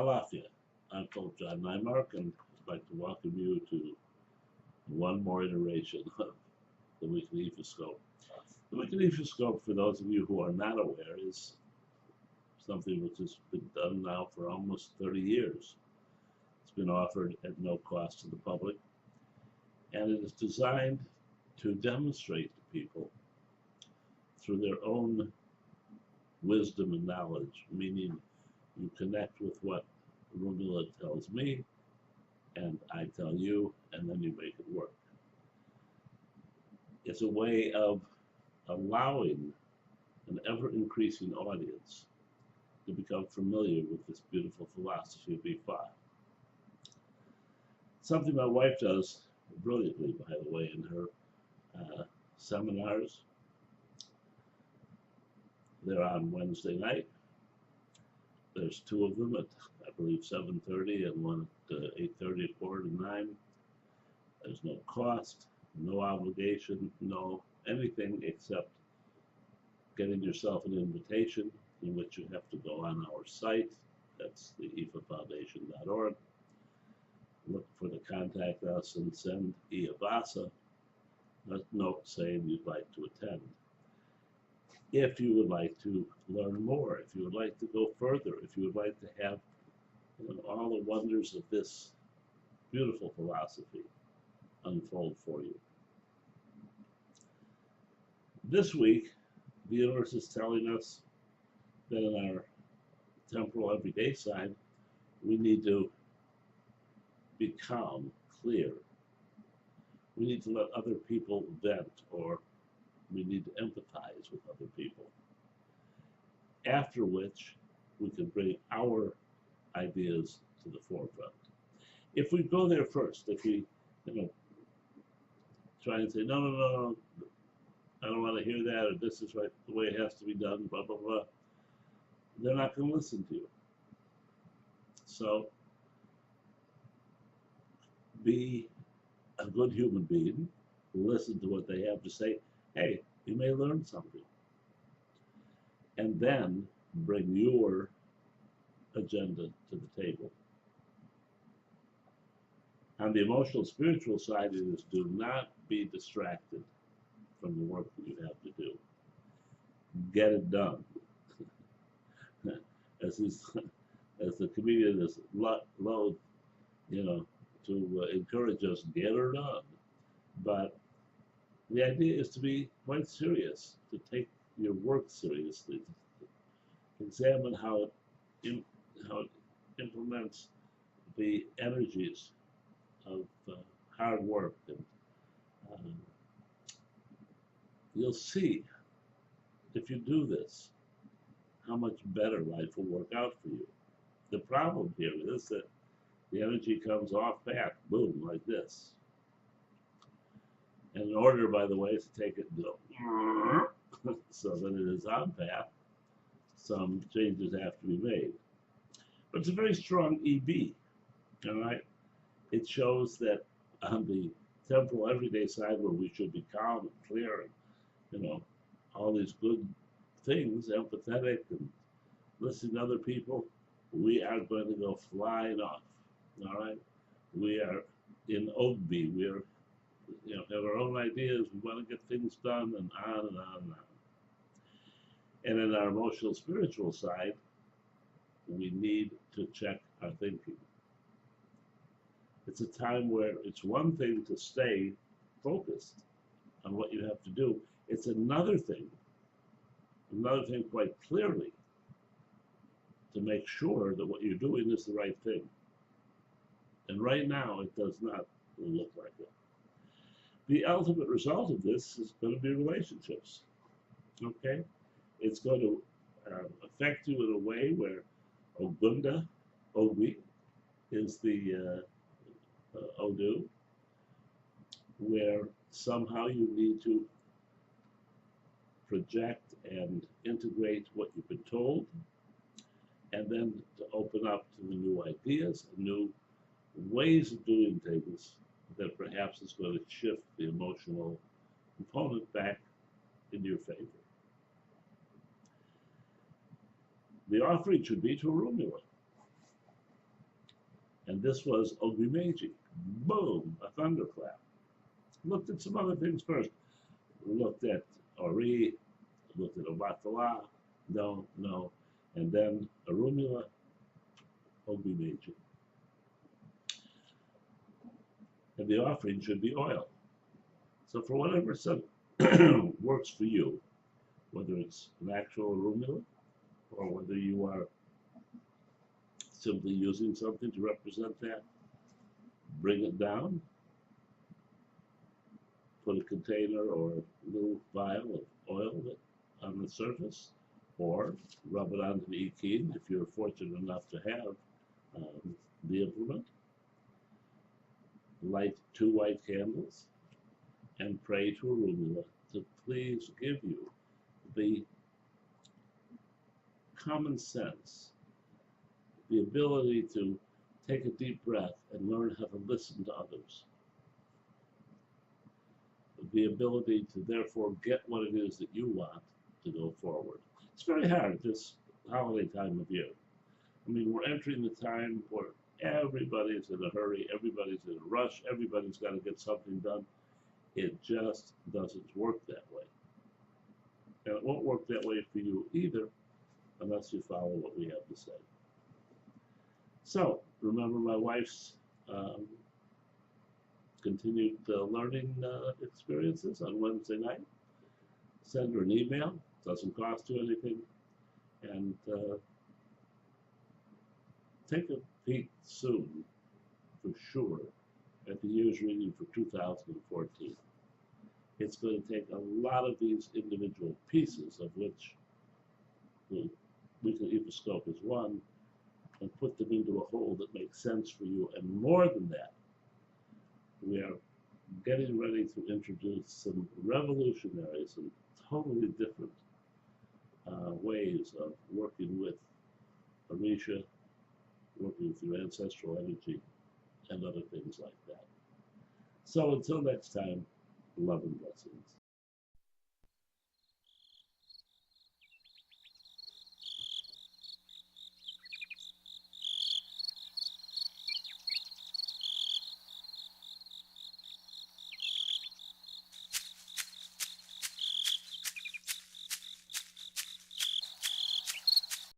Alafia. I'm Pope John Nymark, and I'd like to welcome you to one more iteration of the Weekly Ifascope. The Weekly Ifascope, for those of you who are not aware, is something which has been done now for almost 30 years. It's been offered at no cost to the public, and it is designed to demonstrate to people through their own wisdom and knowledge, meaning you connect with what Rumula tells me, and I tell you, and then you make it work. It's a way of allowing an ever-increasing audience to become familiar with this beautiful philosophy of Ifa. Something my wife does brilliantly, by the way, in her seminars. They're on Wednesday night. There's two of them at, I believe, 7:30 and one at 8:30, quarter to 9. There's no cost, no obligation, no anything except getting yourself an invitation, in which you have to go on our site. That's the ifafoundation.org. Look for the contact us and send Iabasa a note saying you'd like to attend. If you would like to learn more, if you would like to go further, if you would like to have all the wonders of this beautiful philosophy unfold for you. This week, the universe is telling us that in our temporal everyday side, we need to be calm, clear. We need to let other people vent, or we need to empathize with other people. After which, we can bring our ideas to the forefront. If we go there first, if we, try and say, no, I don't want to hear that, or this is right, the way it has to be done, blah, blah, blah, they're not going to listen to you. So, be a good human being, listen to what they have to say. Hey, you may learn something. And then bring your agenda to the table. On the emotional spiritual side, it is do not be distracted from the work that you have to do. Get it done. As the comedian is loath, to encourage us, get her done. But the idea is to be quite serious, to take your work seriously, to examine how it implements the energies of hard work. And you'll see, if you do this, how much better life will work out for you. The problem here is that the energy comes off back, boom, like this. And in order, by the way, to take it and go so that it is on path, some changes have to be made. But it's a very strong EB, all right? It shows that on the temporal everyday side, where we should be calm and clear and, all these good things, empathetic and listening to other people, we are going to go flying off, all right? We are in Ogby. We are, have our own ideas. We want to get things done, and on and on and on. And in our emotional spiritual side, we need to check our thinking. It's a time where it's one thing to stay focused on what you have to do. It's another thing quite clearly, to make sure that what you're doing is the right thing. And right now, it does not look like it. The ultimate result of this is going to be relationships, okay? It's going to affect you in a way where Ogbi is the Odu, where somehow you need to project and integrate what you've been told, and then to open up to the new ideas, new ways of doing things that perhaps is going to shift the emotional component back in your favor. The offering should be to Rumula. And this was Ogrimeji. Boom, a thunderclap. Looked at some other things first. Looked at Ori, looked at Obatala, no, no. And then Arumula, Ogrimeji. And the offering should be oil. So for whatever works for you, whether it's an actual arumula or whether you are simply using something to represent that, bring it down, put a container or a little vial of oil on the surface, or rub it onto the ikin if you're fortunate enough to have the implement. Light 2 white candles and pray to Arumula to please give you the common sense, the ability to take a deep breath and learn how to listen to others, the ability to therefore get what it is that you want to go forward. It's very hard this holiday time of year. I mean, we're entering the time where everybody's in a hurry, everybody's in a rush, everybody's got to get something done. It just doesn't work that way. And it won't work that way for you either unless you follow what we have to say. So, remember my wife's continued learning experiences on Wednesday night. Send her an email, doesn't cost you anything, and take a peek soon, for sure, at the year's reading for 2014. It's going to take a lot of these individual pieces, of which the weekly Ifascope is one, and put them into a whole that makes sense for you. And more than that, we are getting ready to introduce some revolutionary, some totally different ways of working with Orisha, working with your ancestral energy, and other things like that. So until next time, love and blessings.